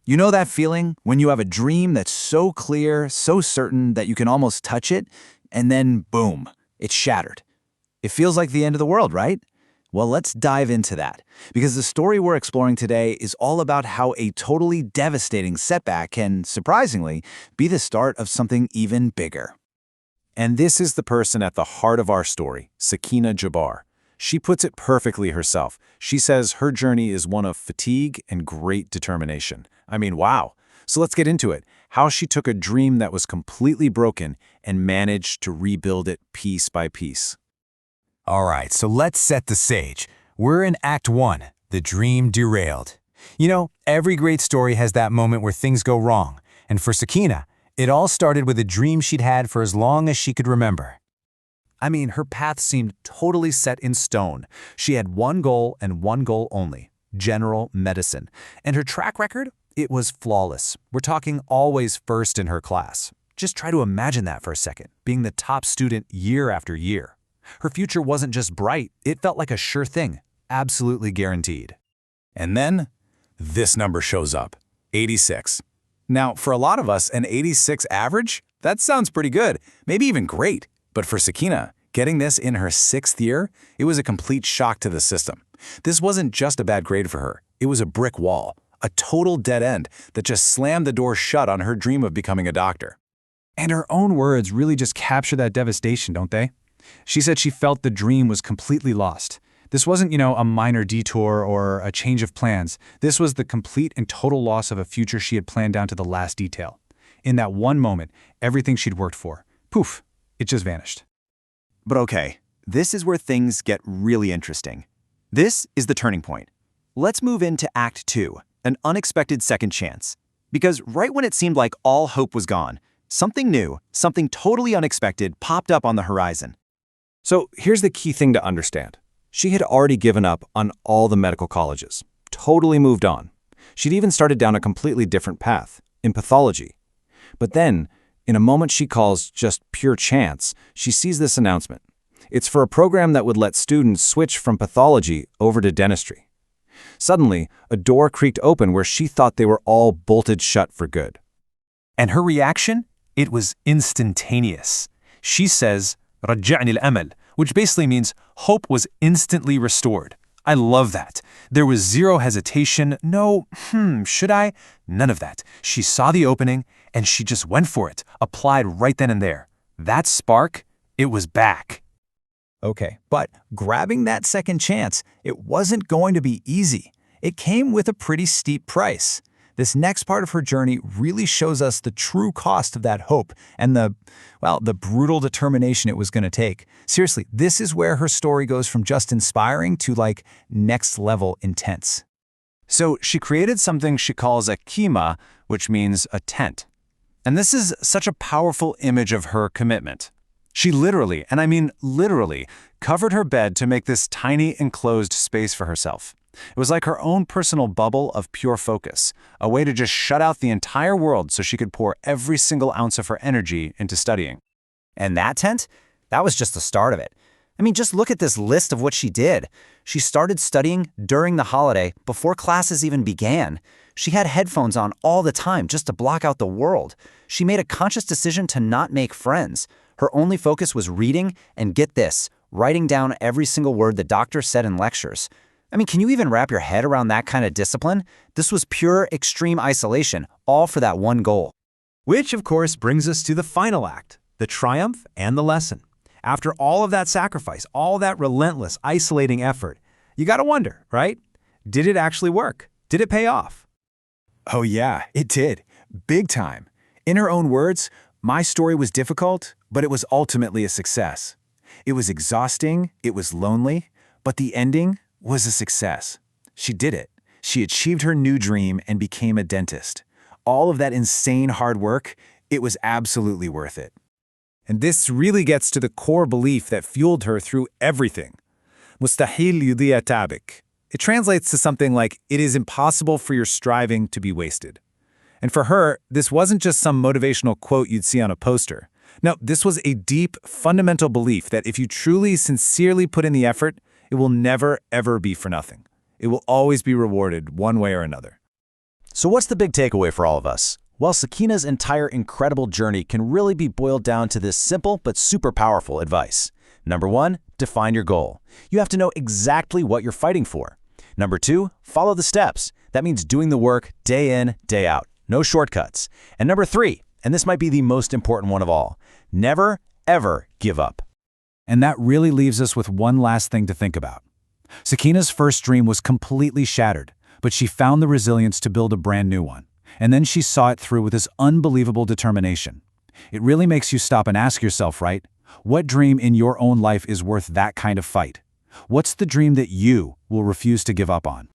You know that feeling when you have a dream that's so clear, so certain that you can almost touch it, and then boom, it's shattered. It feels like the end of the world, right? Well, let's dive into that, because the story we're exploring today is all about how a totally devastating setback can, surprisingly, be the start of something even bigger. And this is the person at the heart of our story, Sakina Jabbar. She puts it perfectly herself. She says her journey is one of fatigue and great determination. I mean, wow. So let's get into it. How she took a dream that was completely broken and managed to rebuild it piece by piece. All right, so let's set the stage. We're in Act 1, The Dream Derailed. You know, every great story has that moment where things go wrong. And for Sakina, it all started with a dream she'd had for as long as she could remember. I mean, her path seemed totally set in stone. She had one goal and one goal only: general medicine. And her track record? It was flawless. We're talking always first in her class. Just try to imagine that for a second, being the top student year after year. Her future wasn't just bright, it felt like a sure thing, absolutely guaranteed. And then, this number shows up, 86. Now, for a lot of us, an 86 average? That sounds pretty good, maybe even great. But for Sakina, getting this in her 6th year, it was a complete shock to the system. This wasn't just a bad grade for her, it was a brick wall, a total dead end that just slammed the door shut on her dream of becoming a doctor. And her own words really just capture that devastation, don't they? She said she felt the dream was completely lost. This wasn't, a minor detour or a change of plans. This was the complete and total loss of a future she had planned down to the last detail. In that one moment, everything she'd worked for, poof, it just vanished. But okay, this is where things get really interesting. This is the turning point. Let's move into Act 2, an unexpected second chance. Because right when it seemed like all hope was gone, something new, something totally unexpected popped up on the horizon. So here's the key thing to understand. She had already given up on all the medical colleges, totally moved on. She'd even started down a completely different path, in pathology. But then, in a moment she calls just pure chance, she sees this announcement. It's for a program that would let students switch from pathology over to dentistry. Suddenly, a door creaked open where she thought they were all bolted shut for good. And her reaction? It was instantaneous. She says, رجعني الأمل, which basically means hope was instantly restored. I love that. There was zero hesitation, no, should I? None of that. She saw the opening, and she just went for it, applied right then and there. That spark, it was back. Okay, but grabbing that second chance, it wasn't going to be easy. It came with a pretty steep price. This next part of her journey really shows us the true cost of that hope and the brutal determination it was going to take. Seriously, this is where her story goes from just inspiring to next level intense. So she created something she calls a kima, which means a tent. And this is such a powerful image of her commitment. She literally, and I mean literally, covered her bed to make this tiny enclosed space for herself. It was like her own personal bubble of pure focus, a way to just shut out the entire world so she could pour every single ounce of her energy into studying. And that tent? That was just the start of it. I mean, just look at this list of what she did. She started studying during the holiday, before classes even began. She had headphones on all the time just to block out the world. She made a conscious decision to not make friends. Her only focus was reading and, get this, writing down every single word the doctor said in lectures. I mean, can you even wrap your head around that kind of discipline? This was pure extreme isolation, all for that one goal. Which, of course, brings us to the final act, the triumph and the lesson. After all of that sacrifice, all that relentless, isolating effort, you gotta wonder, right? Did it actually work? Did it pay off? Oh yeah, it did. Big time. In her own words, my story was difficult, but it was ultimately a success. It was exhausting, it was lonely, but the ending was a success. She did it. She achieved her new dream and became a dentist. All of that insane hard work, it was absolutely worth it. And this really gets to the core belief that fueled her through everything. Mustahil yudiya tabik. It translates to something like, it is impossible for your striving to be wasted. And for her, this wasn't just some motivational quote you'd see on a poster. No, this was a deep, fundamental belief that if you truly, sincerely put in the effort, it will never, ever be for nothing. It will always be rewarded one way or another. So what's the big takeaway for all of us? Well, Sakina's entire incredible journey can really be boiled down to this simple but super powerful advice. Number 1, define your goal. You have to know exactly what you're fighting for. Number 2, follow the steps. That means doing the work day in, day out. No shortcuts. And number 3, and this might be the most important one of all, never, ever give up. And that really leaves us with one last thing to think about. Sakina's first dream was completely shattered, but she found the resilience to build a brand new one. And then she saw it through with this unbelievable determination. It really makes you stop and ask yourself, right? What dream in your own life is worth that kind of fight? What's the dream that you will refuse to give up on?